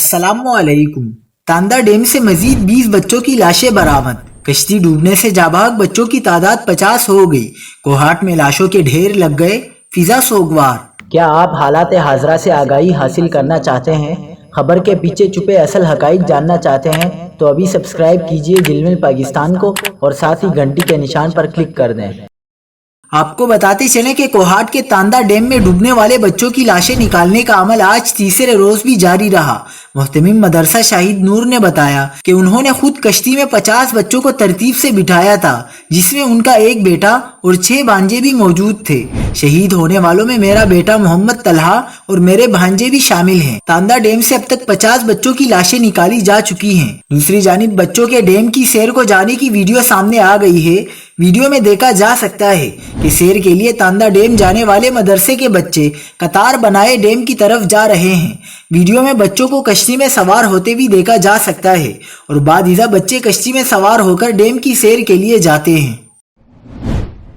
السلام علیکم۔ تاندہ ڈیم سے مزید 20 بچوں کی لاشیں برآمد۔ کشتی ڈوبنے سے جاں بچوں کی تعداد 50 ہو گئی۔ کوہاٹ میں لاشوں کے ڈھیر لگ گئے، فضا سوگوار۔ کیا آپ حالات حاضرہ سے آگاہی حاصل کرنا چاہتے ہیں؟ خبر کے پیچھے چھپے اصل حقائق جاننا چاہتے ہیں تو ابھی سبسکرائب کیجئے جلمل پاکستان کو اور ساتھ ہی گھنٹی کے نشان پر کلک کر دیں۔ آپ کو بتاتے چلیں کہ کوہاٹ کے تاندہ ڈیم میں ڈوبنے والے بچوں کی لاشیں نکالنے کا عمل آج تیسرے روز بھی جاری رہا۔ محتمم مدرسہ شاہد نور نے بتایا کہ انہوں نے خود کشتی میں 50 بچوں کو ترتیب سے بٹھایا تھا، جس میں ان کا ایک بیٹا اور 6 بھانجے بھی موجود تھے۔ شہید ہونے والوں میں میرا بیٹا محمد طلحہ اور میرے بھانجے بھی شامل ہیں۔ تاندہ ڈیم سے اب تک 50 بچوں کی لاشیں نکالی جا چکی ہیں۔ دوسری جانب بچوں کے ڈیم کی سیر کو جانے کی ویڈیو سامنے آ گئی ہے۔ ویڈیو میں دیکھا جا سکتا ہے کہ سیر کے لیے تاندہ ڈیم جانے والے مدرسے کے بچے قطار بنائے ڈیم کی طرف جا رہے ہیں۔ ویڈیو میں بچوں کو کشتی میں سوار ہوتے بھی دیکھا جا سکتا ہے اور بعد ازاں بچے کشتی میں سوار ہو کر ڈیم کی سیر کے لیے جاتے ہیں۔